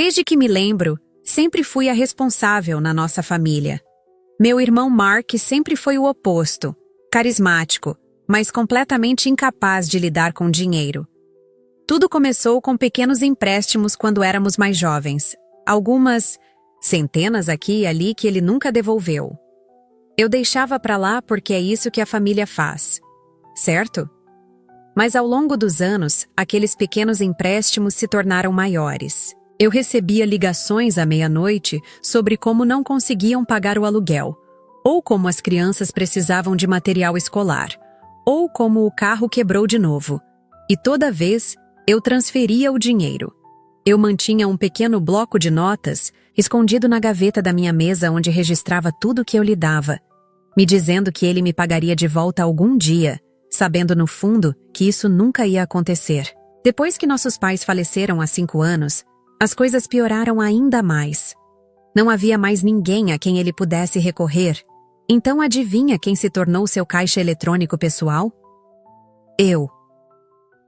Desde que me lembro, sempre fui a responsável na nossa família. Meu irmão Mark sempre foi o oposto, carismático, mas completamente incapaz de lidar com dinheiro. Tudo começou com pequenos empréstimos quando éramos mais jovens. Algumas centenas aqui e ali que ele nunca devolveu. Eu deixava pra lá porque é isso que a família faz, certo? Mas ao longo dos anos, aqueles pequenos empréstimos se tornaram maiores. Eu recebia ligações à meia-noite sobre como não conseguiam pagar o aluguel, ou como as crianças precisavam de material escolar, ou como o carro quebrou de novo. E toda vez, eu transferia o dinheiro. Eu mantinha um pequeno bloco de notas escondido na gaveta da minha mesa onde registrava tudo que eu lhe dava, me dizendo que ele me pagaria de volta algum dia, sabendo no fundo que isso nunca ia acontecer. Depois que nossos pais faleceram há 5 anos, as coisas pioraram ainda mais. Não havia mais ninguém a quem ele pudesse recorrer. Então adivinha quem se tornou seu caixa eletrônico pessoal? Eu.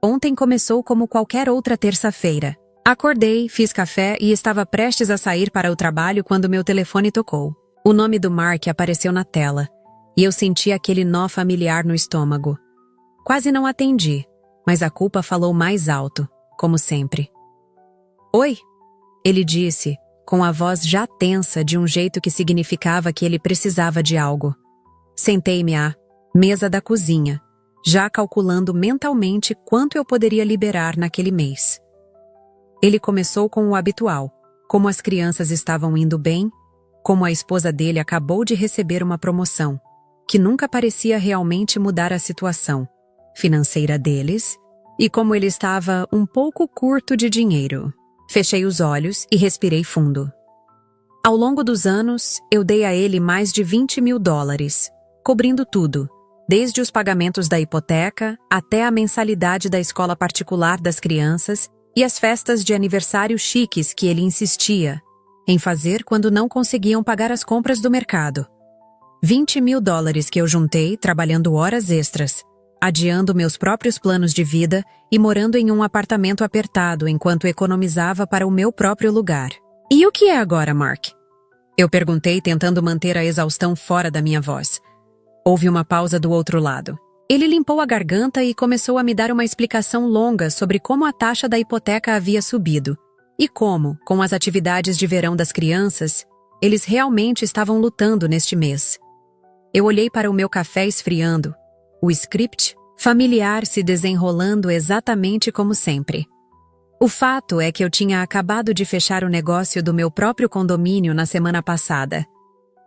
Ontem começou como qualquer outra terça-feira. Acordei, fiz café e estava prestes a sair para o trabalho quando meu telefone tocou. O nome do Mark apareceu na tela, e eu senti aquele nó familiar no estômago. Quase não atendi, mas a culpa falou mais alto, como sempre. Oi, ele disse, com a voz já tensa de um jeito que significava que ele precisava de algo. Sentei-me à mesa da cozinha, já calculando mentalmente quanto eu poderia liberar naquele mês. Ele começou com o habitual, como as crianças estavam indo bem, como a esposa dele acabou de receber uma promoção, que nunca parecia realmente mudar a situação financeira deles, e como ele estava um pouco curto de dinheiro. Fechei os olhos e respirei fundo. Ao longo dos anos, eu dei a ele mais de $20.000, cobrindo tudo, desde os pagamentos da hipoteca até a mensalidade da escola particular das crianças e as festas de aniversário chiques que ele insistia em fazer quando não conseguiam pagar as compras do mercado. $20.000 que eu juntei trabalhando horas extras, adiando meus próprios planos de vida e morando em um apartamento apertado enquanto economizava para o meu próprio lugar. E o que é agora, Mark? Eu perguntei, tentando manter a exaustão fora da minha voz. Houve uma pausa do outro lado. Ele limpou a garganta e começou a me dar uma explicação longa sobre como a taxa da hipoteca havia subido e como, com as atividades de verão das crianças, eles realmente estavam lutando neste mês. Eu olhei para o meu café esfriando, o script familiar se desenrolando exatamente como sempre. O fato é que eu tinha acabado de fechar o negócio do meu próprio condomínio na semana passada.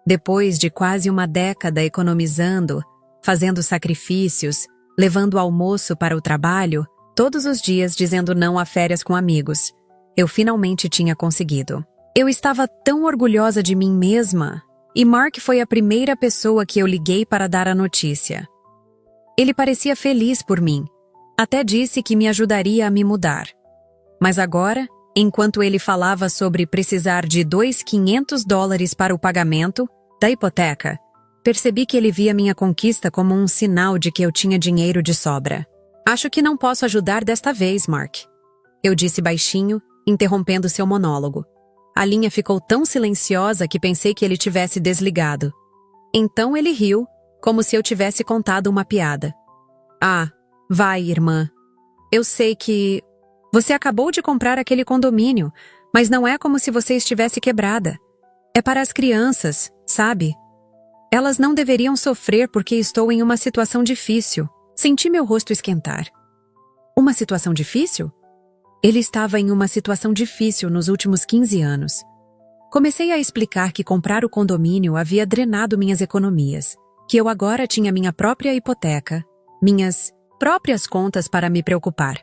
Depois de quase uma década economizando, fazendo sacrifícios, levando almoço para o trabalho, todos os dias dizendo não a férias com amigos, eu finalmente tinha conseguido. Eu estava tão orgulhosa de mim mesma, e Mark foi a primeira pessoa que eu liguei para dar a notícia. Ele parecia feliz por mim, até disse que me ajudaria a me mudar. Mas agora, enquanto ele falava sobre precisar de $2.500 para o pagamento da hipoteca, percebi que ele via minha conquista como um sinal de que eu tinha dinheiro de sobra. Acho que não posso ajudar desta vez, Mark. Eu disse baixinho, interrompendo seu monólogo. A linha ficou tão silenciosa que pensei que ele tivesse desligado. Então ele riu, como se eu tivesse contado uma piada. Ah, vai, irmã. Eu sei que... Você acabou de comprar aquele condomínio, mas não é como se você estivesse quebrada. É para as crianças, sabe? Elas não deveriam sofrer porque estou em uma situação difícil. Senti meu rosto esquentar. Uma situação difícil? Ele estava em uma situação difícil nos últimos 15 anos. Comecei a explicar que comprar o condomínio havia drenado minhas economias, que eu agora tinha minha própria hipoteca, minhas próprias contas para me preocupar.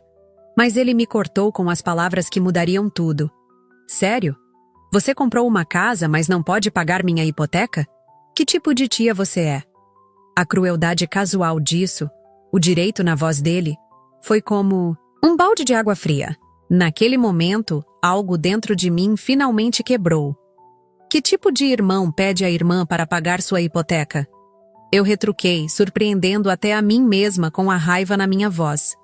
Mas ele me cortou com as palavras que mudariam tudo. Sério? Você comprou uma casa, mas não pode pagar minha hipoteca? Que tipo de tia você é? A crueldade casual disso, o direito na voz dele, foi como um balde de água fria. Naquele momento, algo dentro de mim finalmente quebrou. Que tipo de irmão pede à irmã para pagar sua hipoteca? Eu retruquei, surpreendendo até a mim mesma com a raiva na minha voz.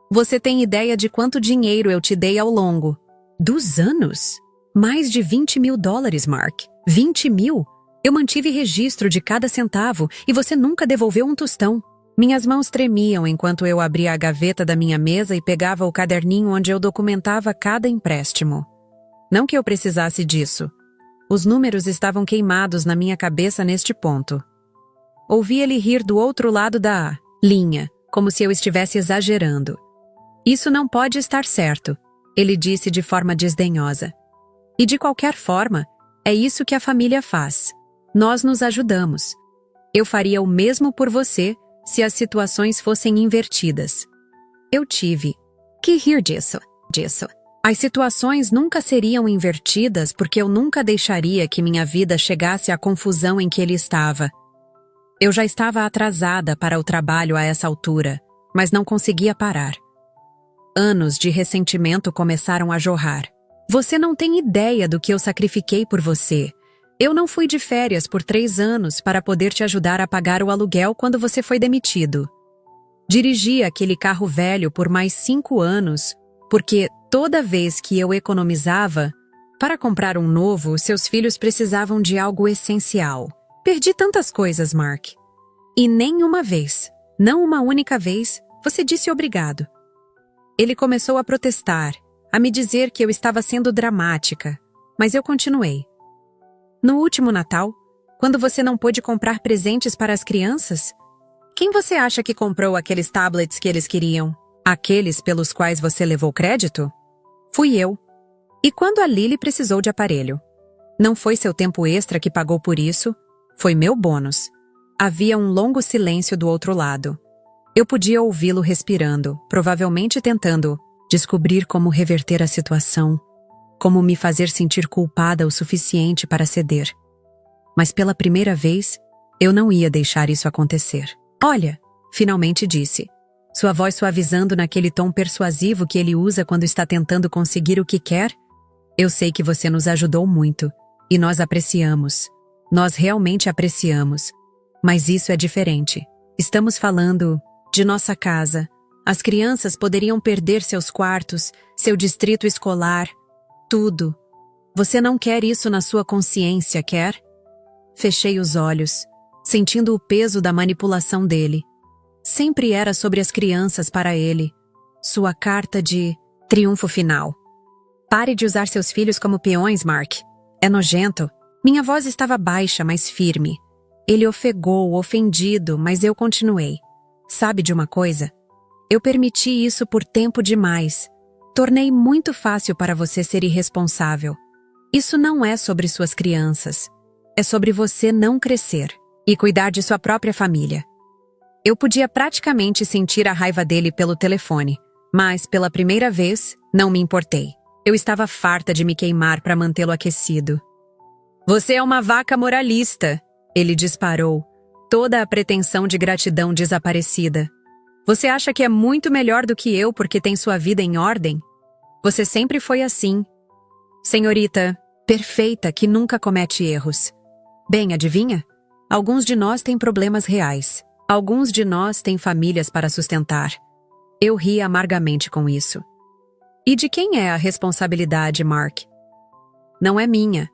Você tem ideia de quanto dinheiro eu te dei ao longo dos anos? Mais de 20 mil dólares, Mark. 20 mil? Eu mantive registro de cada centavo e você nunca devolveu um tostão. Minhas mãos tremiam enquanto eu abria a gaveta da minha mesa e pegava o caderninho onde eu documentava cada empréstimo. Não que eu precisasse disso. Os números estavam queimados na minha cabeça neste ponto. Ouvi ele rir do outro lado da linha, como se eu estivesse exagerando. Isso não pode estar certo, ele disse de forma desdenhosa. E de qualquer forma, é isso que a família faz. Nós nos ajudamos. Eu faria o mesmo por você se as situações fossem invertidas. Eu tive que rir disso. As situações nunca seriam invertidas porque eu nunca deixaria que minha vida chegasse à confusão em que ele estava. Eu já estava atrasada para o trabalho a essa altura, mas não conseguia parar. Anos de ressentimento começaram a jorrar. Você não tem ideia do que eu sacrifiquei por você. Eu não fui de férias por 3 anos para poder te ajudar a pagar o aluguel quando você foi demitido. Dirigi aquele carro velho por mais 5 anos, porque toda vez que eu economizava, para comprar um novo, seus filhos precisavam de algo essencial. Perdi tantas coisas, Mark. E nem uma vez, não uma única vez, você disse obrigado. Ele começou a protestar, a me dizer que eu estava sendo dramática, mas eu continuei. No último Natal, quando você não pôde comprar presentes para as crianças, quem você acha que comprou aqueles tablets que eles queriam? Aqueles pelos quais você levou crédito? Fui eu. E quando a Lily precisou de aparelho? Não foi seu tempo extra que pagou por isso, foi meu bônus. Havia um longo silêncio do outro lado. Eu podia ouvi-lo respirando, provavelmente tentando descobrir como reverter a situação, como me fazer sentir culpada o suficiente para ceder. Mas pela primeira vez, eu não ia deixar isso acontecer. Olha, finalmente disse, sua voz suavizando naquele tom persuasivo que ele usa quando está tentando conseguir o que quer. Eu sei que você nos ajudou muito, e nós apreciamos. Nós realmente apreciamos. Mas isso é diferente. Estamos falando de nossa casa. As crianças poderiam perder seus quartos, seu distrito escolar, tudo. Você não quer isso na sua consciência, quer? Fechei os olhos, sentindo o peso da manipulação dele. Sempre era sobre as crianças para ele. Sua carta de triunfo final. Pare de usar seus filhos como peões, Mark. É nojento. Minha voz estava baixa, mas firme. Ele ofegou, ofendido, mas eu continuei. Sabe de uma coisa? Eu permiti isso por tempo demais. Tornei muito fácil para você ser irresponsável. Isso não é sobre suas crianças. É sobre você não crescer e cuidar de sua própria família. Eu podia praticamente sentir a raiva dele pelo telefone, mas, pela primeira vez, não me importei. Eu estava farta de me queimar para mantê-lo aquecido. Você é uma vaca moralista, ele disparou, toda a pretensão de gratidão desaparecida. Você acha que é muito melhor do que eu porque tem sua vida em ordem? Você sempre foi assim. Senhorita, perfeita, que nunca comete erros. Bem, adivinha? Alguns de nós têm problemas reais. Alguns de nós têm famílias para sustentar. Eu ri amargamente com isso. E de quem é a responsabilidade, Mark? Não é minha.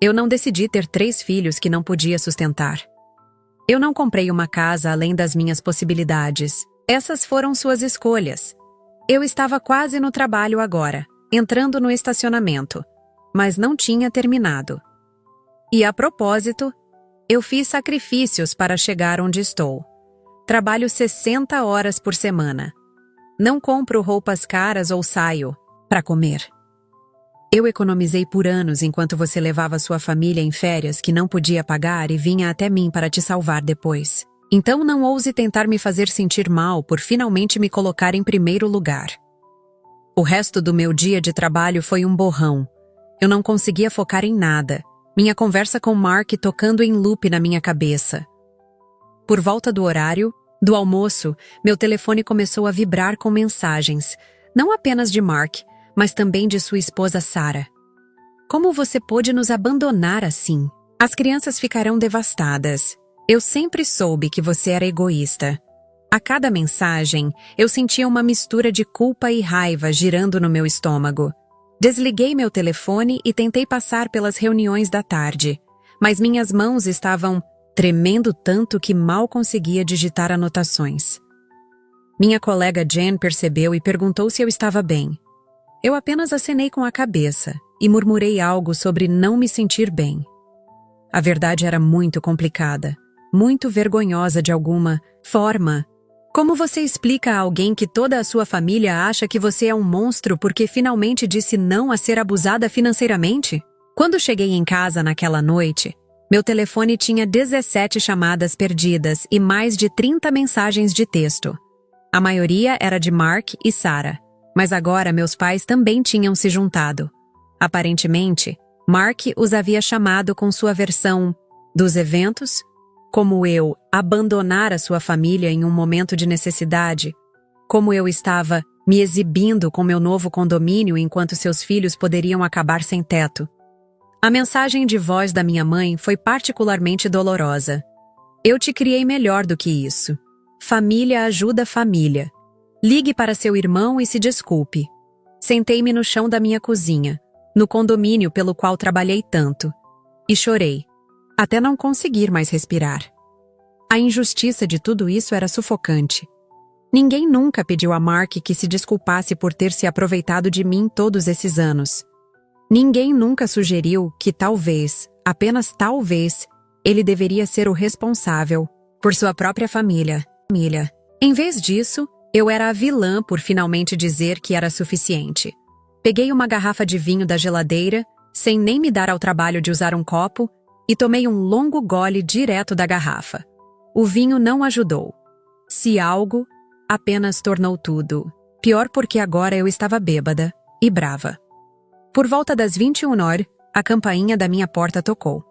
Eu não decidi ter 3 filhos que não podia sustentar. Eu não comprei uma casa além das minhas possibilidades. Essas foram suas escolhas. Eu estava quase no trabalho agora, entrando no estacionamento, mas não tinha terminado. E a propósito, eu fiz sacrifícios para chegar onde estou. Trabalho 60 horas por semana. Não compro roupas caras ou saio para comer. Eu economizei por anos enquanto você levava sua família em férias que não podia pagar e vinha até mim para te salvar depois. Então não ouse tentar me fazer sentir mal por finalmente me colocar em primeiro lugar. O resto do meu dia de trabalho foi um borrão. Eu não conseguia focar em nada. Minha conversa com Mark tocando em loop na minha cabeça. Por volta do horário, do almoço, meu telefone começou a vibrar com mensagens, não apenas de Mark, mas também de sua esposa Sarah. Como você pôde nos abandonar assim? As crianças ficarão devastadas. Eu sempre soube que você era egoísta. A cada mensagem, eu sentia uma mistura de culpa e raiva girando no meu estômago. Desliguei meu telefone e tentei passar pelas reuniões da tarde, mas minhas mãos estavam tremendo tanto que mal conseguia digitar anotações. Minha colega Jen percebeu e perguntou se eu estava bem. Eu apenas acenei com a cabeça e murmurei algo sobre não me sentir bem. A verdade era muito complicada, muito vergonhosa de alguma forma. Como você explica a alguém que toda a sua família acha que você é um monstro porque finalmente disse não a ser abusada financeiramente? Quando cheguei em casa naquela noite, meu telefone tinha 17 chamadas perdidas e mais de 30 mensagens de texto. A maioria era de Mark e Sarah, mas agora meus pais também tinham se juntado. Aparentemente, Mark os havia chamado com sua versão dos eventos, como eu abandonar a sua família em um momento de necessidade, como eu estava me exibindo com meu novo condomínio enquanto seus filhos poderiam acabar sem teto. A mensagem de voz da minha mãe foi particularmente dolorosa. Eu te criei melhor do que isso. Família ajuda família. Ligue para seu irmão e se desculpe. Sentei-me no chão da minha cozinha, no condomínio pelo qual trabalhei tanto, e chorei, até não conseguir mais respirar. A injustiça de tudo isso era sufocante. Ninguém nunca pediu a Mark que se desculpasse por ter se aproveitado de mim todos esses anos. Ninguém nunca sugeriu que talvez, apenas talvez, ele deveria ser o responsável por sua própria família. Em vez disso, eu era a vilã por finalmente dizer que era suficiente. Peguei uma garrafa de vinho da geladeira, sem nem me dar ao trabalho de usar um copo, e tomei um longo gole direto da garrafa. O vinho não ajudou. Se algo, apenas tornou tudo pior porque agora eu estava bêbada e brava. Por volta das 21 horas, a campainha da minha porta tocou.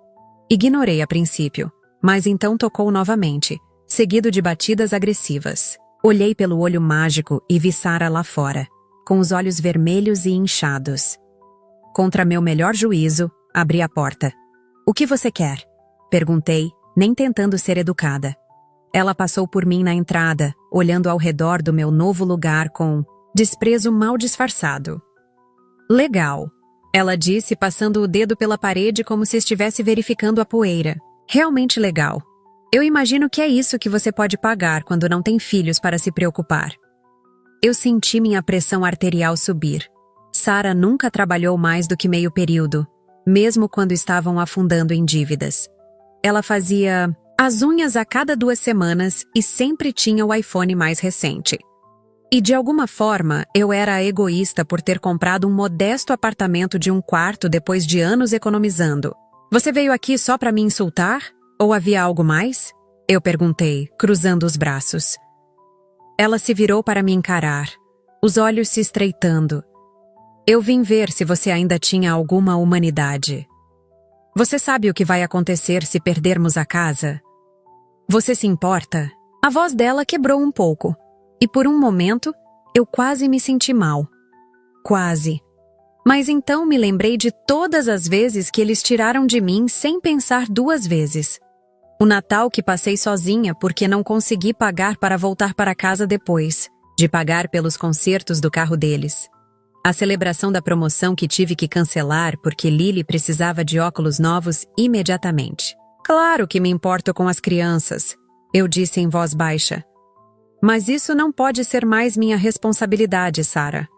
Ignorei a princípio, mas então tocou novamente, seguido de batidas agressivas. Olhei pelo olho mágico e vi Sarah lá fora, com os olhos vermelhos e inchados. Contra meu melhor juízo, abri a porta. "O que você quer?" Perguntei, nem tentando ser educada. Ela passou por mim na entrada, olhando ao redor do meu novo lugar com desprezo mal disfarçado. "Legal", ela disse, passando o dedo pela parede como se estivesse verificando a poeira. "Realmente legal. Eu imagino que é isso que você pode pagar quando não tem filhos para se preocupar." Eu senti minha pressão arterial subir. Sarah nunca trabalhou mais do que meio período, mesmo quando estavam afundando em dívidas. Ela fazia as unhas a cada 2 semanas e sempre tinha o iPhone mais recente. E de alguma forma, eu era a egoísta por ter comprado um modesto apartamento de 1 quarto depois de anos economizando. "Você veio aqui só para me insultar? Ou havia algo mais?" Eu perguntei, cruzando os braços. Ela se virou para me encarar, os olhos se estreitando. "Eu vim ver se você ainda tinha alguma humanidade. Você sabe o que vai acontecer se perdermos a casa? Você se importa?" A voz dela quebrou um pouco, e por um momento, eu quase me senti mal. Quase. Mas então me lembrei de todas as vezes que eles tiraram de mim sem pensar 2 vezes. O Natal que passei sozinha porque não consegui pagar para voltar para casa depois, de pagar pelos concertos do carro deles. A celebração da promoção que tive que cancelar porque Lily precisava de óculos novos imediatamente. "Claro que me importo com as crianças", eu disse em voz baixa. "Mas isso não pode ser mais minha responsabilidade, Sarah.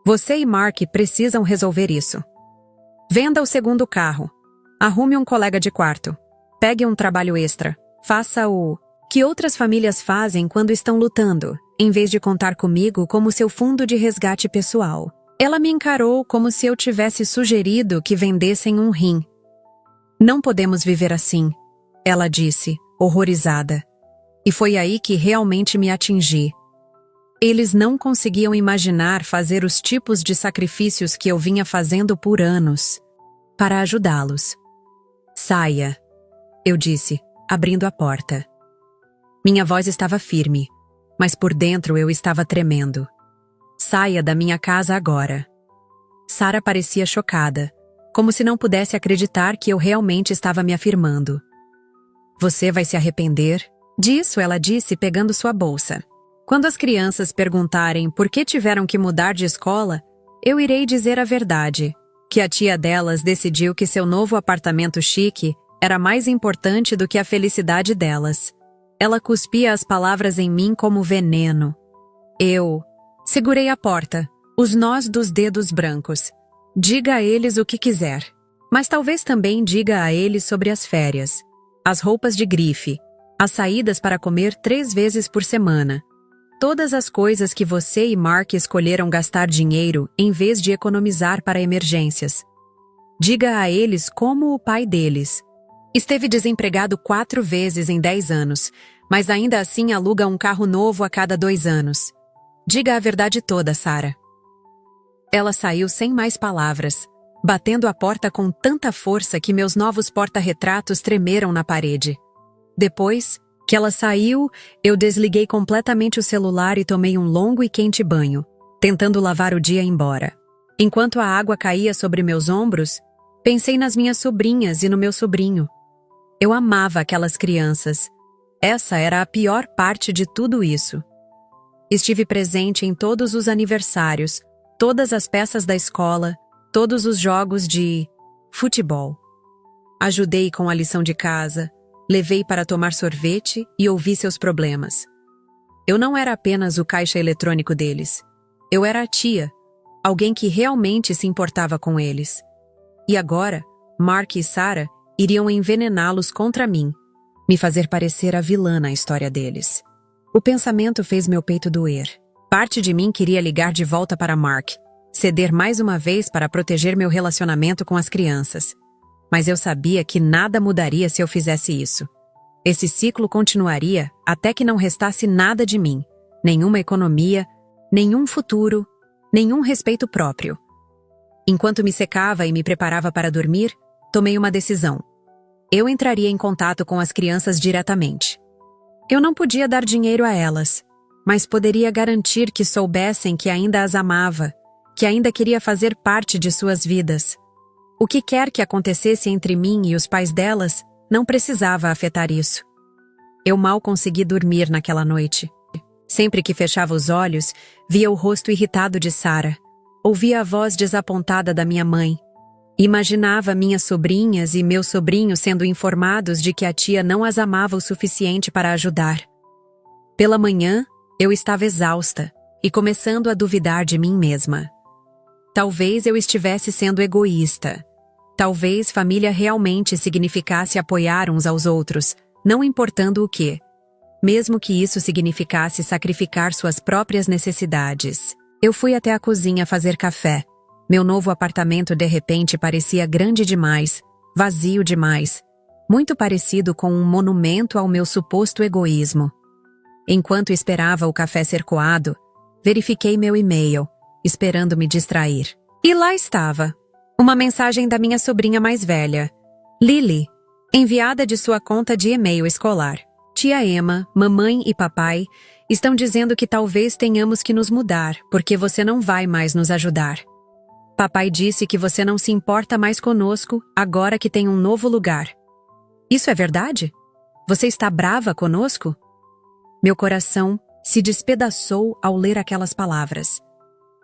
Você e Mark precisam resolver isso. Venda o segundo carro. Arrume um colega de quarto. Pegue um trabalho extra. Faça o que outras famílias fazem quando estão lutando, em vez de contar comigo como seu fundo de resgate pessoal." Ela me encarou como se eu tivesse sugerido que vendessem um rim. "Não podemos viver assim", ela disse, horrorizada. E foi aí que realmente me atingi. Eles não conseguiam imaginar fazer os tipos de sacrifícios que eu vinha fazendo por anos para ajudá-los. "Saia", eu disse, abrindo a porta. Minha voz estava firme, mas por dentro eu estava tremendo. "Saia da minha casa agora." Sarah parecia chocada, como se não pudesse acreditar que eu realmente estava me afirmando. "Você vai se arrepender disso", ela disse, pegando sua bolsa. "Quando as crianças perguntarem por que tiveram que mudar de escola, Eu irei dizer a verdade, que a tia delas decidiu que seu novo apartamento chique era mais importante do que a felicidade delas. Ela cuspia as palavras em mim como veneno. Eu segurei a porta, os nós dos dedos brancos. Diga a eles o que quiser, mas talvez também diga a eles sobre as férias, as roupas de grife, as saídas para comer 3 vezes por semana. Todas as coisas que você e Mark escolheram gastar dinheiro em vez de economizar para emergências. Diga a eles como o pai deles esteve desempregado 4 vezes em 10 anos, mas ainda assim aluga um carro novo a cada 2 anos. Diga a verdade toda, Sarah. Ela saiu sem mais palavras, batendo a porta com tanta força que meus novos porta-retratos tremeram na parede. Depois que ela saiu, eu desliguei completamente o celular e tomei um longo e quente banho, tentando lavar o dia embora. Enquanto a água caía sobre meus ombros, pensei nas minhas sobrinhas e no meu sobrinho. Eu amava aquelas crianças. Essa era a pior parte de tudo isso. Estive presente em todos os aniversários, todas as peças da escola, todos os jogos de futebol. Ajudei com a lição de casa, levei para tomar sorvete e ouvi seus problemas. Eu não era apenas o caixa eletrônico deles. Eu era a tia, alguém que realmente se importava com eles. E agora, Mark e Sarah iriam envenená-los contra mim, me fazer parecer a vilã na história deles. O pensamento fez meu peito doer. Parte de mim queria ligar de volta para Mark, ceder mais uma vez para proteger meu relacionamento com as crianças. Mas eu sabia que nada mudaria se eu fizesse isso. Esse ciclo continuaria até que não restasse nada de mim, nenhuma economia, nenhum futuro, nenhum respeito próprio. Enquanto me secava e me preparava para dormir, tomei uma decisão. Eu entraria em contato com as crianças diretamente. Eu não podia dar dinheiro a elas, mas poderia garantir que soubessem que ainda as amava, que ainda queria fazer parte de suas vidas. O que quer que acontecesse entre mim e os pais delas não precisava afetar isso. Eu mal consegui dormir naquela noite. Sempre que fechava os olhos, via o rosto irritado de Sarah, ouvia a voz desapontada da minha mãe. Imaginava minhas sobrinhas e meu sobrinho sendo informados de que a tia não as amava o suficiente para ajudar. Pela manhã, eu estava exausta e começando a duvidar de mim mesma. Talvez eu estivesse sendo egoísta. Talvez família realmente significasse apoiar uns aos outros, não importando o quê. Mesmo que isso significasse sacrificar suas próprias necessidades. Eu fui até a cozinha fazer café. Meu novo apartamento de repente parecia grande demais, vazio demais, muito parecido com um monumento ao meu suposto egoísmo. Enquanto esperava o café ser coado, verifiquei meu e-mail, esperando me distrair. E lá estava, uma mensagem da minha sobrinha mais velha, Lily, enviada de sua conta de e-mail escolar. Tia Emma, mamãe e papai estão dizendo que talvez tenhamos que nos mudar, porque você não vai mais nos ajudar. Papai disse que você não se importa mais conosco agora que tem um novo lugar. Isso é verdade? Você está brava conosco? Meu coração se despedaçou ao ler aquelas palavras.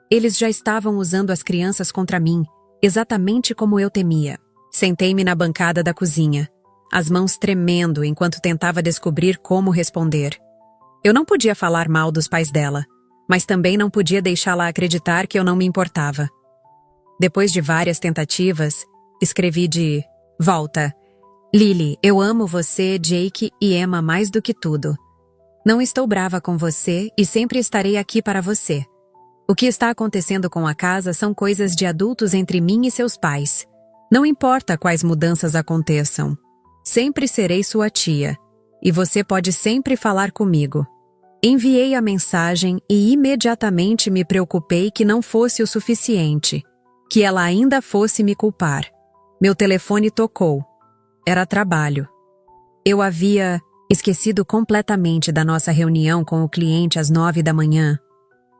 Eles já estavam usando as crianças contra mim, exatamente como eu temia. Sentei-me na bancada da cozinha, as mãos tremendo enquanto tentava descobrir como responder. Eu não podia falar mal dos pais dela, mas também não podia deixá-la acreditar que eu não me importava. Depois de várias tentativas, escrevi de volta. Lily, eu amo você, Jake e Emma mais do que tudo. Não estou brava com você e sempre estarei aqui para você. O que está acontecendo com a casa são coisas de adultos entre mim e seus pais. Não importa quais mudanças aconteçam. Sempre serei sua tia. E você pode sempre falar comigo. Enviei a mensagem e imediatamente me preocupei que não fosse o suficiente. Que ela ainda fosse me culpar. Meu telefone tocou. Era trabalho. Eu havia esquecido completamente da nossa reunião com o cliente às 9 da manhã.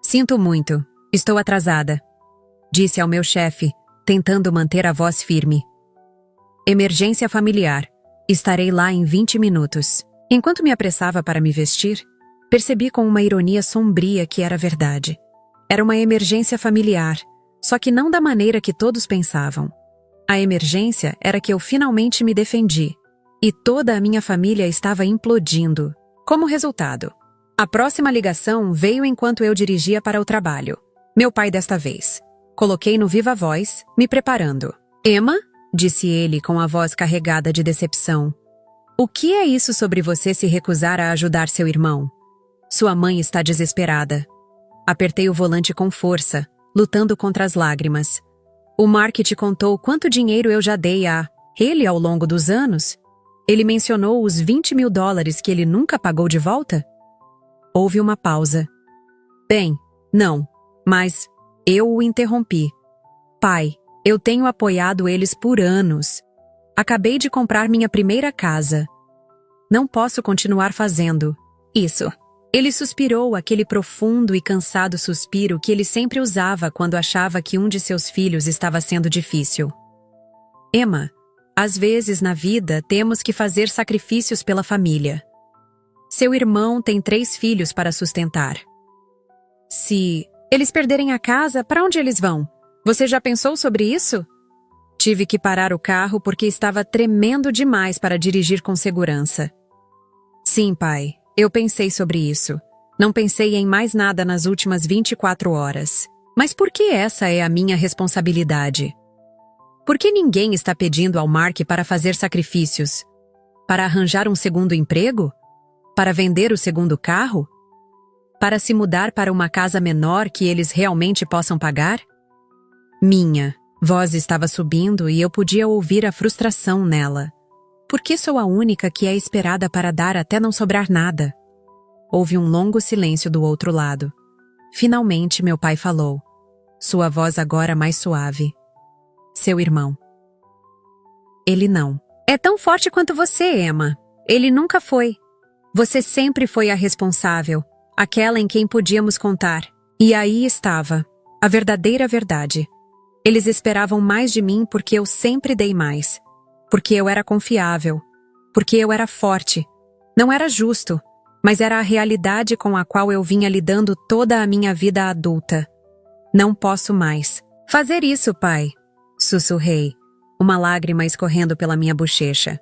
Sinto muito, estou atrasada, disse ao meu chefe, tentando manter a voz firme. Emergência familiar. Estarei lá em 20 minutos. Enquanto me apressava para me vestir, percebi com uma ironia sombria que era verdade. Era uma emergência familiar. Só que não da maneira que todos pensavam. A emergência era que eu finalmente me defendi, e toda a minha família estava implodindo. Como resultado, a próxima ligação veio enquanto eu dirigia para o trabalho. Meu pai desta vez. Coloquei no viva voz, me preparando. Emma? Disse ele com a voz carregada de decepção. O que é isso sobre você se recusar a ajudar seu irmão? Sua mãe está desesperada. Apertei o volante com força, lutando contra as lágrimas. O Mark te contou quanto dinheiro eu já dei a ele ao longo dos anos? Ele mencionou os $20.000 que ele nunca pagou de volta? Houve uma pausa. Bem, não, mas eu o interrompi. Pai, eu tenho apoiado eles por anos. Acabei de comprar minha primeira casa. Não posso continuar fazendo isso. Ele suspirou aquele profundo e cansado suspiro que ele sempre usava quando achava que um de seus filhos estava sendo difícil. Emma, às vezes na vida temos que fazer sacrifícios pela família. Seu irmão tem 3 filhos para sustentar. Se eles perderem a casa, para onde eles vão? Você já pensou sobre isso? Tive que parar o carro porque estava tremendo demais para dirigir com segurança. Sim, pai. Eu pensei sobre isso. Não pensei em mais nada nas últimas 24 horas. Mas por que essa é a minha responsabilidade? Por que ninguém está pedindo ao Mark para fazer sacrifícios? Para arranjar um segundo emprego? Para vender o segundo carro? Para se mudar para uma casa menor que eles realmente possam pagar? Minha voz estava subindo e eu podia ouvir a frustração nela. Por que sou a única que é esperada para dar até não sobrar nada? Houve um longo silêncio do outro lado. Finalmente meu pai falou. Sua voz agora mais suave. Seu irmão. Ele não. É tão forte quanto você, Emma. Ele nunca foi. Você sempre foi a responsável, aquela em quem podíamos contar. E aí estava, a verdadeira verdade. Eles esperavam mais de mim porque eu sempre dei mais. Porque eu era confiável, porque eu era forte. Não era justo, mas era a realidade com a qual eu vinha lidando toda a minha vida adulta. Não posso mais fazer isso, pai, sussurrei, uma lágrima escorrendo pela minha bochecha.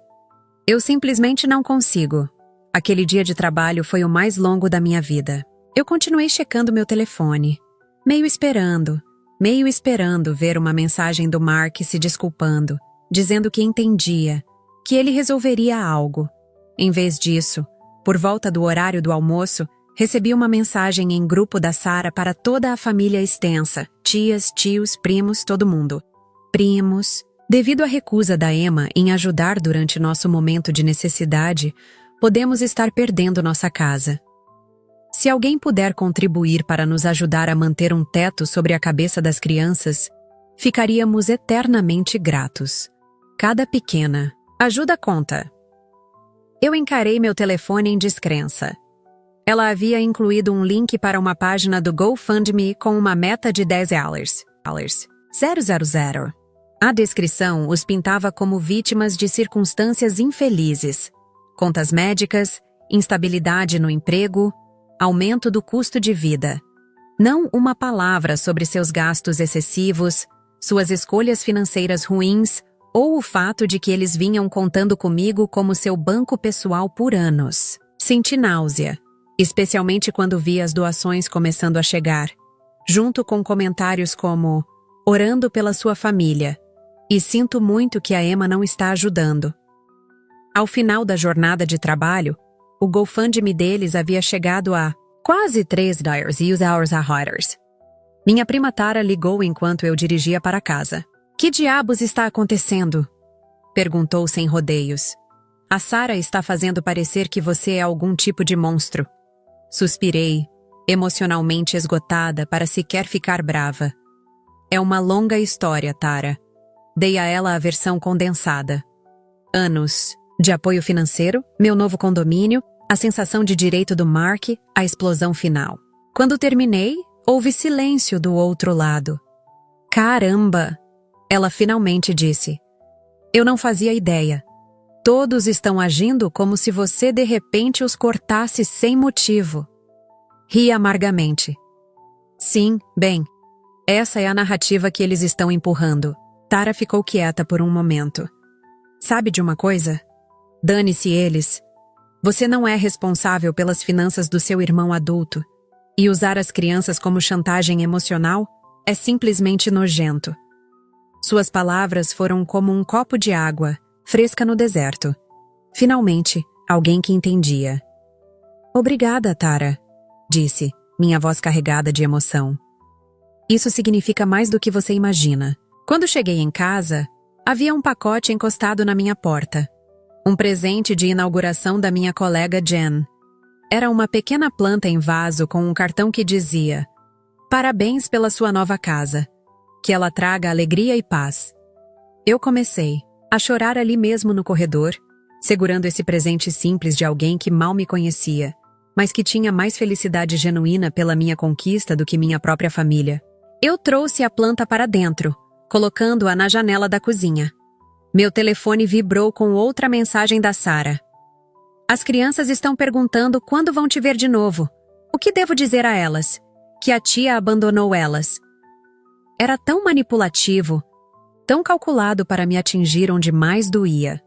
Eu simplesmente não consigo. Aquele dia de trabalho foi o mais longo da minha vida. Eu continuei checando meu telefone, meio esperando ver uma mensagem do Mark se desculpando, dizendo que entendia, que ele resolveria algo. Em vez disso, por volta do horário do almoço, recebi uma mensagem em grupo da Sarah para toda a família extensa, tias, tios, primos, todo mundo. Primos. Devido à recusa da Emma em ajudar durante nosso momento de necessidade, podemos estar perdendo nossa casa. Se alguém puder contribuir para nos ajudar a manter um teto sobre a cabeça das crianças, ficaríamos eternamente gratos. Cada pequena ajuda conta. Eu encarei meu telefone em descrença. Ela havia incluído um link para uma página do GoFundMe com uma meta de $10. 000. A descrição os pintava como vítimas de circunstâncias infelizes. Contas médicas, instabilidade no emprego, aumento do custo de vida. Não uma palavra sobre seus gastos excessivos, suas escolhas financeiras ruins ou o fato de que eles vinham contando comigo como seu banco pessoal por anos. Senti náusea, especialmente quando vi as doações começando a chegar, junto com comentários como orando pela sua família, e sinto muito que a Emma não está ajudando. Ao final da jornada de trabalho, o GoFundMe deles havia chegado a quase $3. Minha prima Tara ligou enquanto eu dirigia para casa. Que diabos está acontecendo? Perguntou sem rodeios. A Sarah está fazendo parecer que você é algum tipo de monstro. Suspirei, emocionalmente esgotada para sequer ficar brava. É uma longa história, Tara. Dei a ela a versão condensada. Anos de apoio financeiro, meu novo condomínio, a sensação de direito do Mark, a explosão final. Quando terminei, houve silêncio do outro lado. Caramba! Ela finalmente disse. Eu não fazia ideia. Todos estão agindo como se você de repente os cortasse sem motivo. Ri amargamente. Sim, bem, Essa é a narrativa que eles estão empurrando. Tara ficou quieta por um momento. Sabe de uma coisa? Dane-se eles. Você não é responsável pelas finanças do seu irmão adulto. E usar as crianças como chantagem emocional é simplesmente nojento. Suas palavras foram como um copo de água, fresca no deserto. Finalmente, alguém que entendia. Obrigada, Tara, disse, minha voz carregada de emoção. Isso significa mais do que você imagina. Quando cheguei em casa, havia um pacote encostado na minha porta. Um presente de inauguração da minha colega Jen. Era uma pequena planta em vaso com um cartão que dizia: "Parabéns pela sua nova casa. Que ela traga alegria e paz." Eu comecei a chorar ali mesmo no corredor, segurando esse presente simples de alguém que mal me conhecia, mas que tinha mais felicidade genuína pela minha conquista do que minha própria família. Eu trouxe a planta para dentro, colocando-a na janela da cozinha. Meu telefone vibrou com outra mensagem da Sarah. As crianças estão perguntando quando vão te ver de novo. O que devo dizer a elas? Que a tia abandonou elas. Era tão manipulativo, tão calculado para me atingir onde mais doía.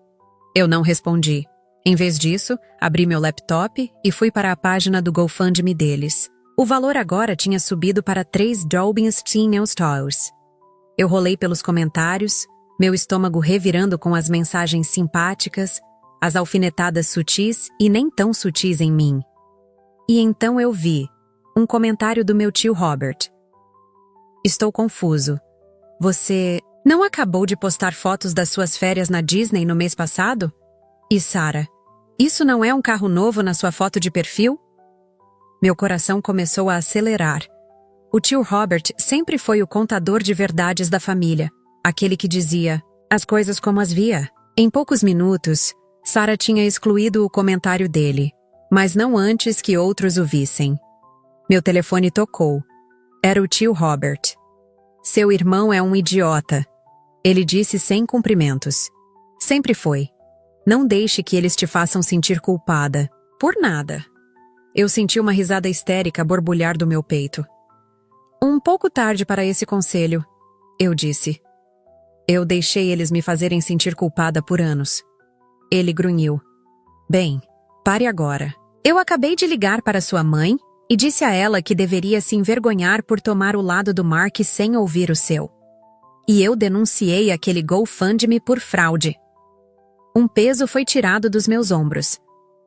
Eu não respondi. Em vez disso, abri meu laptop e fui para a página do GoFundMe deles. O valor agora tinha subido para $3. Eu rolei pelos comentários, meu estômago revirando com as mensagens simpáticas, as alfinetadas sutis e nem tão sutis em mim. E então eu vi um comentário do meu tio Robert. Estou confuso. Você não acabou de postar fotos das suas férias na Disney no mês passado? E Sarah, isso não é um carro novo na sua foto de perfil? Meu coração começou a acelerar. O tio Robert sempre foi o contador de verdades da família, aquele que dizia as coisas como as via. Em poucos minutos, Sarah tinha excluído o comentário dele, mas não antes que outros o vissem. Meu telefone tocou. Era o tio Robert. Seu irmão é um idiota. Ele disse sem cumprimentos. Sempre foi. Não deixe que eles te façam sentir culpada. Por nada. Eu senti uma risada histérica borbulhar do meu peito. Um pouco tarde para esse conselho, eu disse. Eu deixei eles me fazerem sentir culpada por anos. Ele grunhiu. Bem, pare agora. Eu acabei de ligar para sua mãe e disse a ela que deveria se envergonhar por tomar o lado do Mark sem ouvir o seu. E eu denunciei aquele GoFundMe por fraude. Um peso foi tirado dos meus ombros.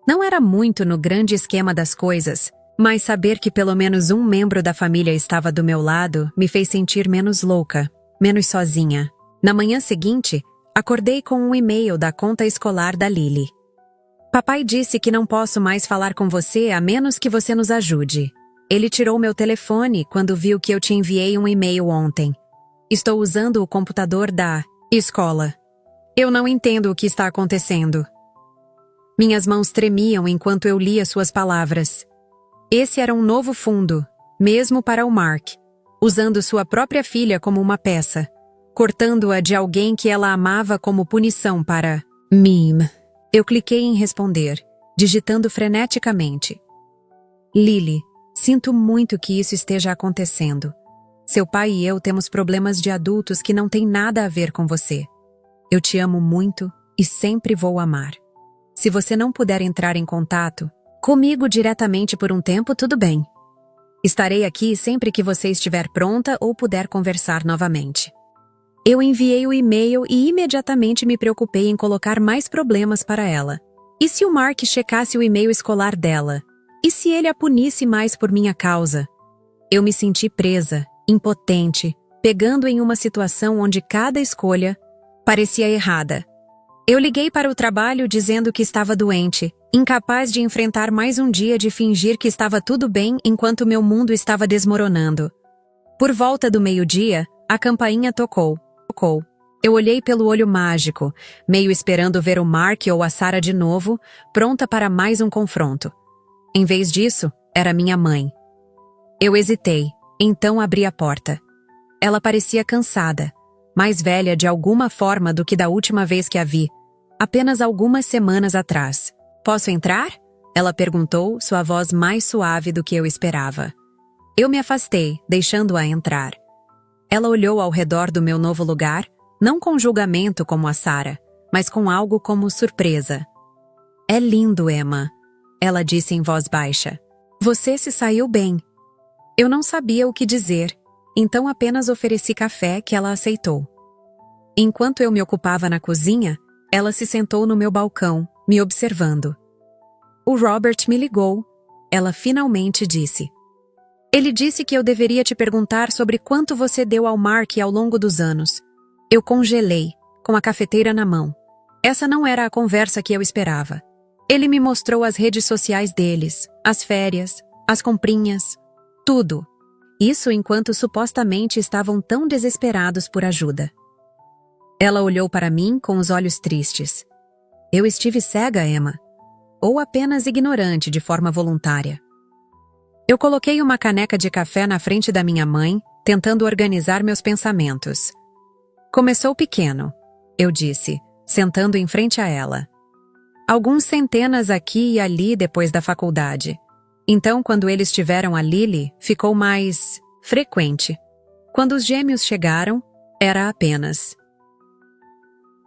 Não era muito no grande esquema das coisas, mas saber que pelo menos um membro da família estava do meu lado me fez sentir menos louca, menos sozinha. Na manhã seguinte, acordei com um e-mail da conta escolar da Lily. Papai disse que não posso mais falar com você a menos que você nos ajude. Ele tirou meu telefone quando viu que eu te enviei um e-mail ontem. Estou usando o computador da escola. Eu não entendo o que está acontecendo. Minhas mãos tremiam enquanto eu lia suas palavras. Esse era um novo fundo, mesmo para o Mark, usando sua própria filha como uma peça, cortando-a de alguém que ela amava como punição para mim. Eu cliquei em responder, digitando freneticamente. Lily, sinto muito que isso esteja acontecendo. Seu pai e eu temos problemas de adultos que não têm nada a ver com você. Eu te amo muito e sempre vou amar. Se você não puder entrar em contato comigo diretamente por um tempo, tudo bem. Estarei aqui sempre que você estiver pronta ou puder conversar novamente. Eu enviei o e-mail e imediatamente me preocupei em colocar mais problemas para ela. E se o Mark checasse o e-mail escolar dela? E se ele a punisse mais por minha causa? Eu me senti presa, impotente, pegando em uma situação onde cada escolha parecia errada. Eu liguei para o trabalho dizendo que estava doente, incapaz de enfrentar mais um dia de fingir que estava tudo bem enquanto meu mundo estava desmoronando. Por volta do meio-dia, a campainha tocou. Eu olhei pelo olho mágico, meio esperando ver o Mark ou a Sarah de novo, pronta para mais um confronto. Em vez disso, era minha mãe. Eu hesitei, então abri a porta. Ela parecia cansada, mais velha de alguma forma do que da última vez que a vi, apenas algumas semanas atrás. Posso entrar? Ela perguntou, sua voz mais suave do que eu esperava. Eu me afastei, deixando-a entrar. Ela olhou ao redor do meu novo lugar, não com julgamento como a Sarah, mas com algo como surpresa. É lindo, Emma, ela disse em voz baixa. Você se saiu bem. Eu não sabia o que dizer, então apenas ofereci café que ela aceitou. Enquanto eu me ocupava na cozinha, ela se sentou no meu balcão, me observando. O Robert me ligou, ela finalmente disse. Ele disse que eu deveria te perguntar sobre quanto você deu ao Mark ao longo dos anos. Eu congelei, com a cafeteira na mão. Essa não era a conversa que eu esperava. Ele me mostrou as redes sociais deles, as férias, as comprinhas, tudo. Isso enquanto supostamente estavam tão desesperados por ajuda. Ela olhou para mim com os olhos tristes. Eu estive cega, Emma. Ou apenas ignorante de forma voluntária. Eu coloquei uma caneca de café na frente da minha mãe, tentando organizar meus pensamentos. Começou pequeno, eu disse, sentando em frente a ela. Alguns centenas aqui e ali depois da faculdade. Então, quando eles tiveram a Lily, ficou mais frequente. Quando os gêmeos chegaram, era apenas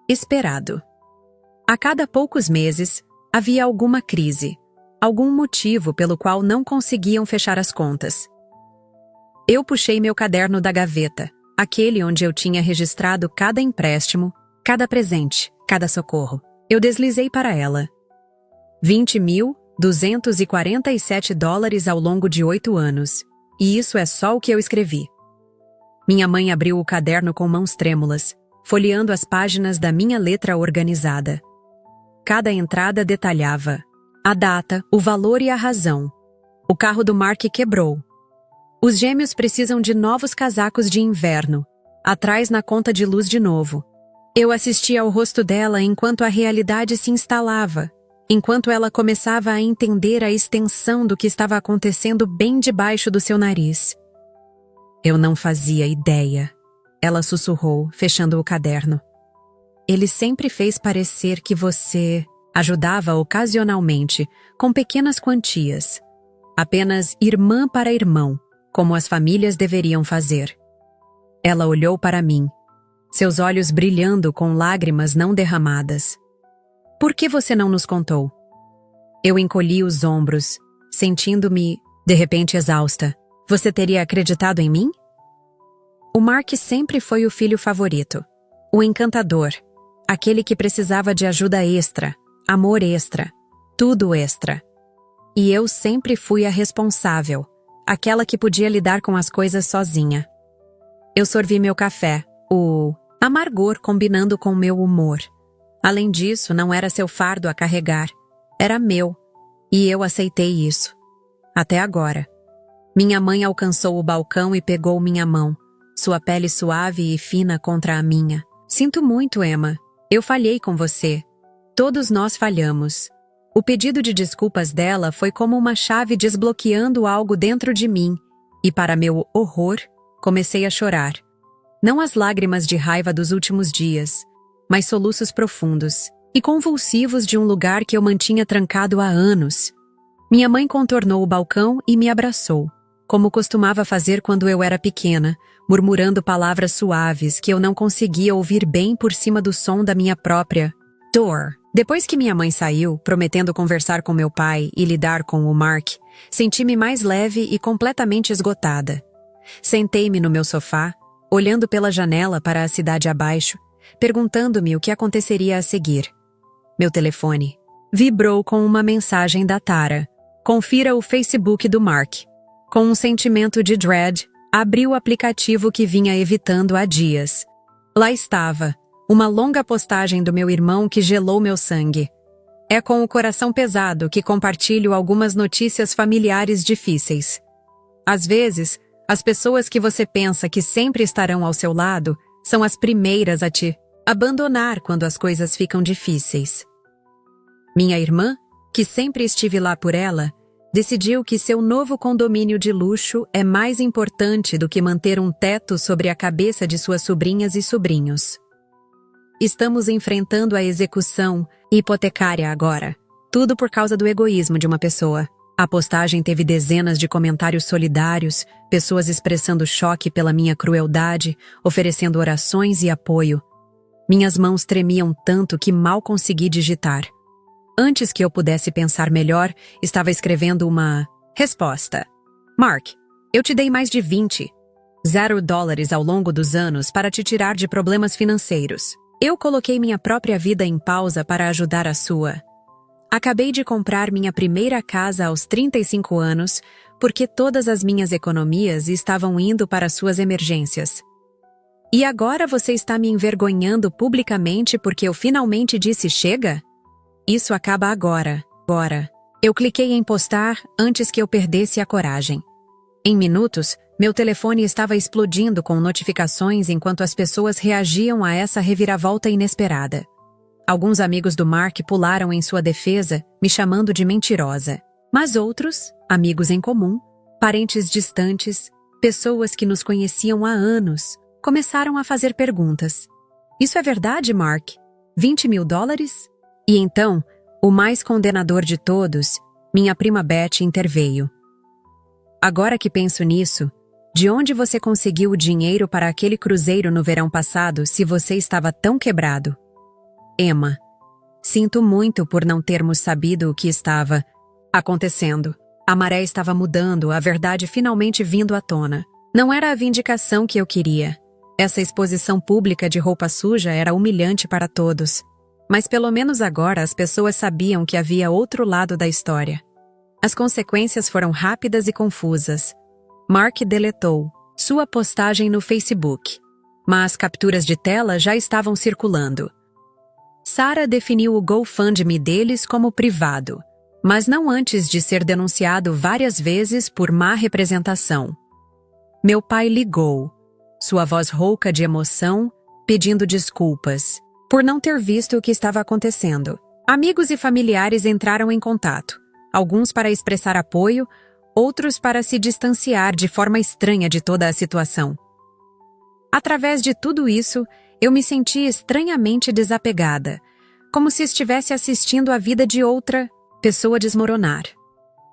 esperado. A cada poucos meses, havia alguma crise, algum motivo pelo qual não conseguiam fechar as contas. Eu puxei meu caderno da gaveta, aquele onde eu tinha registrado cada empréstimo, cada presente, cada socorro. Eu deslizei para ela. $20.247 ao longo de 8 anos. E isso é só o que eu escrevi. Minha mãe abriu o caderno com mãos trêmulas, folheando as páginas da minha letra organizada. Cada entrada detalhava a data, o valor e a razão. O carro do Mark quebrou. Os gêmeos precisam de novos casacos de inverno. Atrás na conta de luz de novo. Eu assistia ao rosto dela enquanto a realidade se instalava, enquanto ela começava a entender a extensão do que estava acontecendo bem debaixo do seu nariz. Eu não fazia ideia. Ela sussurrou, fechando o caderno. Ele sempre fez parecer que você ajudava ocasionalmente, com pequenas quantias. Apenas irmã para irmão, como as famílias deveriam fazer. Ela olhou para mim, seus olhos brilhando com lágrimas não derramadas. Por que você não nos contou? Eu encolhi os ombros, sentindo-me, de repente, exausta. Você teria acreditado em mim? O Mark sempre foi o filho favorito, o encantador, aquele que precisava de ajuda extra, amor extra, tudo extra. E eu sempre fui a responsável, aquela que podia lidar com as coisas sozinha. Eu sorvi meu café, o amargor combinando com meu humor. Além disso, não era seu fardo a carregar, era meu, e eu aceitei isso. Até agora. Minha mãe alcançou o balcão e pegou minha mão, sua pele suave e fina contra a minha. Sinto muito, Emma. Eu falhei com você. Todos nós falhamos. O pedido de desculpas dela foi como uma chave desbloqueando algo dentro de mim, e para meu horror, comecei a chorar. Não as lágrimas de raiva dos últimos dias, mas soluços profundos e convulsivos de um lugar que eu mantinha trancado há anos. Minha mãe contornou o balcão e me abraçou, como costumava fazer quando eu era pequena, murmurando palavras suaves que eu não conseguia ouvir bem por cima do som da minha própria dor. Depois que minha mãe saiu, prometendo conversar com meu pai e lidar com o Mark, senti-me mais leve e completamente esgotada. Sentei-me no meu sofá, olhando pela janela para a cidade abaixo, perguntando-me o que aconteceria a seguir. Meu telefone vibrou com uma mensagem da Tara. Confira o Facebook do Mark. Com um sentimento de dread, abri o aplicativo que vinha evitando há dias. Lá estava, uma longa postagem do meu irmão que gelou meu sangue. É com o coração pesado que compartilho algumas notícias familiares difíceis. Às vezes, as pessoas que você pensa que sempre estarão ao seu lado são as primeiras a te abandonar quando as coisas ficam difíceis. Minha irmã, que sempre estive lá por ela, decidiu que seu novo condomínio de luxo é mais importante do que manter um teto sobre a cabeça de suas sobrinhas e sobrinhos. Estamos enfrentando a execução hipotecária agora, tudo por causa do egoísmo de uma pessoa. A postagem teve dezenas de comentários solidários, pessoas expressando choque pela minha crueldade, oferecendo orações e apoio. Minhas mãos tremiam tanto que mal consegui digitar. Antes que eu pudesse pensar melhor, estava escrevendo uma resposta. Mark, eu te dei mais de 20. $0 ao longo dos anos para te tirar de problemas financeiros. Eu coloquei minha própria vida em pausa para ajudar a sua. Acabei de comprar minha primeira casa aos 35 anos, porque todas as minhas economias estavam indo para suas emergências. E agora você está me envergonhando publicamente porque eu finalmente disse chega? Isso acaba agora. Eu cliquei em postar antes que eu perdesse a coragem. Em minutos, meu telefone estava explodindo com notificações enquanto as pessoas reagiam a essa reviravolta inesperada. Alguns amigos do Mark pularam em sua defesa, me chamando de mentirosa. Mas outros, amigos em comum, parentes distantes, pessoas que nos conheciam há anos, começaram a fazer perguntas. Isso é verdade, Mark? $20 mil? E então, o mais condenador de todos, minha prima Beth interveio. Agora que penso nisso, de onde você conseguiu o dinheiro para aquele cruzeiro no verão passado se você estava tão quebrado? Emma, sinto muito por não termos sabido o que estava acontecendo. A maré estava mudando, a verdade finalmente vindo à tona. Não era a vindicação que eu queria. Essa exposição pública de roupa suja era humilhante para todos. Mas pelo menos agora as pessoas sabiam que havia outro lado da história. As consequências foram rápidas e confusas. Mark deletou sua postagem no Facebook, mas capturas de tela já estavam circulando. Sarah definiu o GoFundMe deles como privado, mas não antes de ser denunciado várias vezes por má representação. Meu pai ligou, sua voz rouca de emoção, pedindo desculpas, por não ter visto o que estava acontecendo. Amigos e familiares entraram em contato, alguns para expressar apoio, outros para se distanciar de forma estranha de toda a situação. Através de tudo isso, eu me senti estranhamente desapegada, como se estivesse assistindo a vida de outra pessoa desmoronar.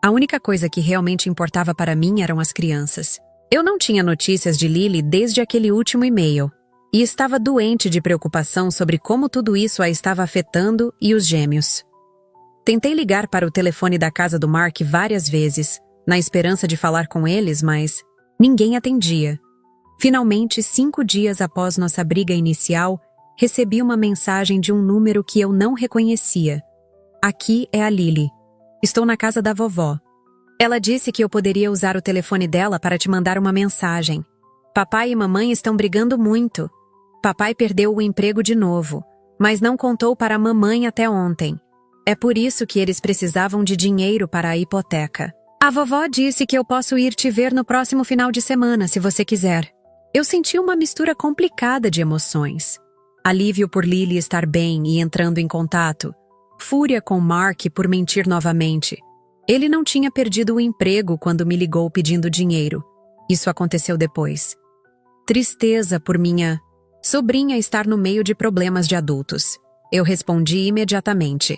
A única coisa que realmente importava para mim eram as crianças. Eu não tinha notícias de Lily desde aquele último e-mail, e estava doente de preocupação sobre como tudo isso a estava afetando e os gêmeos. Tentei ligar para o telefone da casa do Mark várias vezes, na esperança de falar com eles, mas ninguém atendia. Finalmente, 5 dias após nossa briga inicial, recebi uma mensagem de um número que eu não reconhecia. Aqui é a Lily. Estou na casa da vovó. Ela disse que eu poderia usar o telefone dela para te mandar uma mensagem. Papai e mamãe estão brigando muito. Papai perdeu o emprego de novo, mas não contou para a mamãe até ontem. É por isso que eles precisavam de dinheiro para a hipoteca. A vovó disse que eu posso ir te ver no próximo final de semana, se você quiser. Eu senti uma mistura complicada de emoções. Alívio por Lily estar bem e entrando em contato. Fúria com Mark por mentir novamente. Ele não tinha perdido o emprego quando me ligou pedindo dinheiro. Isso aconteceu depois. Tristeza por minha sobrinha estar no meio de problemas de adultos. Eu respondi imediatamente.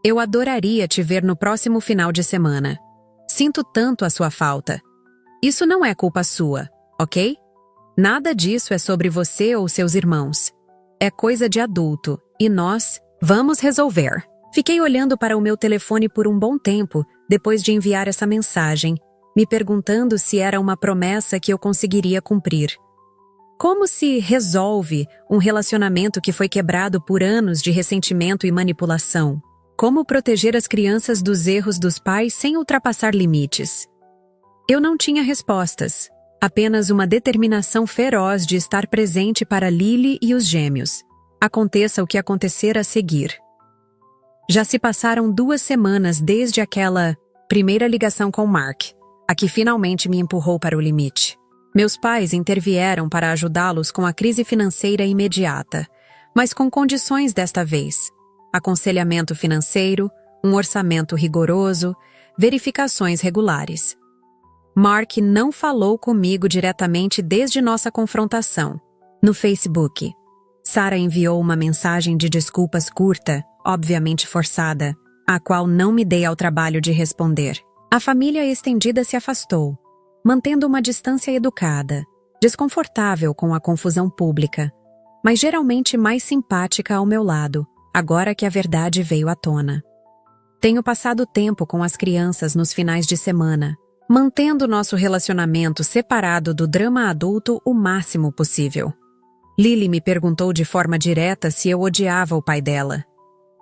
Eu adoraria te ver no próximo final de semana. Sinto tanto a sua falta. Isso não é culpa sua, ok? Nada disso é sobre você ou seus irmãos. É coisa de adulto, e nós vamos resolver. Fiquei olhando para o meu telefone por um bom tempo, depois de enviar essa mensagem, me perguntando se era uma promessa que eu conseguiria cumprir. Como se resolve um relacionamento que foi quebrado por anos de ressentimento e manipulação? Como proteger as crianças dos erros dos pais sem ultrapassar limites? Eu não tinha respostas. Apenas uma determinação feroz de estar presente para Lily e os gêmeos. Aconteça o que acontecer a seguir. Já se passaram 2 semanas desde aquela primeira ligação com Mark, a que finalmente me empurrou para o limite. Meus pais intervieram para ajudá-los com a crise financeira imediata, mas com condições desta vez. Aconselhamento financeiro, um orçamento rigoroso, verificações regulares. Mark não falou comigo diretamente desde nossa confrontação. No Facebook, Sarah enviou uma mensagem de desculpas curta, obviamente forçada, a qual não me dei ao trabalho de responder. A família estendida se afastou, mantendo uma distância educada, desconfortável com a confusão pública, mas geralmente mais simpática ao meu lado, agora que a verdade veio à tona. Tenho passado tempo com as crianças nos finais de semana, mantendo nosso relacionamento separado do drama adulto o máximo possível. Lily me perguntou de forma direta se eu odiava o pai dela.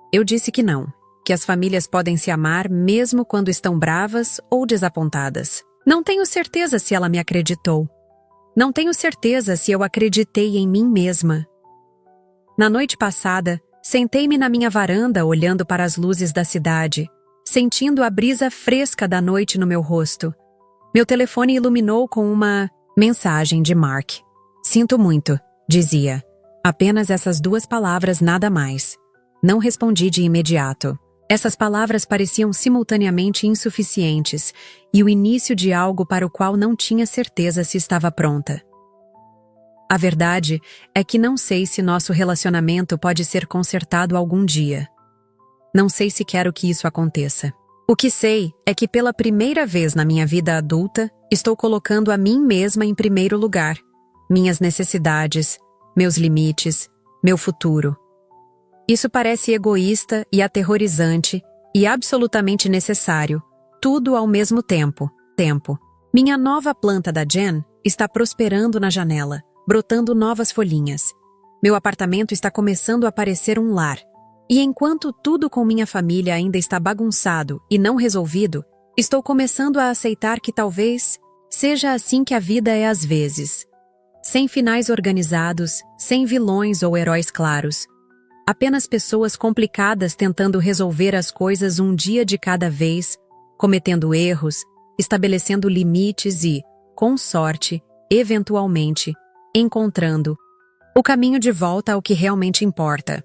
Eu disse que não, que as famílias podem se amar mesmo quando estão bravas ou desapontadas. Não tenho certeza se ela me acreditou. Não tenho certeza se eu acreditei em mim mesma. Na noite passada, sentei-me na minha varanda olhando para as luzes da cidade, sentindo a brisa fresca da noite no meu rosto. Meu telefone iluminou com uma mensagem de Mark. Sinto muito, dizia. Apenas essas 2 palavras, nada mais. Não respondi de imediato. Essas palavras pareciam simultaneamente insuficientes e o início de algo para o qual não tinha certeza se estava pronta. A verdade é que não sei se nosso relacionamento pode ser consertado algum dia. Não sei se quero que isso aconteça. O que sei é que pela primeira vez na minha vida adulta, estou colocando a mim mesma em primeiro lugar. Minhas necessidades, meus limites, meu futuro. Isso parece egoísta e aterrorizante e absolutamente necessário, tudo ao mesmo tempo. Minha nova planta da Jen está prosperando na janela, brotando novas folhinhas. Meu apartamento está começando a parecer um lar. E enquanto tudo com minha família ainda está bagunçado e não resolvido, estou começando a aceitar que talvez seja assim que a vida é às vezes. Sem finais organizados, sem vilões ou heróis claros. Apenas pessoas complicadas tentando resolver as coisas um dia de cada vez, cometendo erros, estabelecendo limites e, com sorte, eventualmente, encontrando o caminho de volta ao que realmente importa.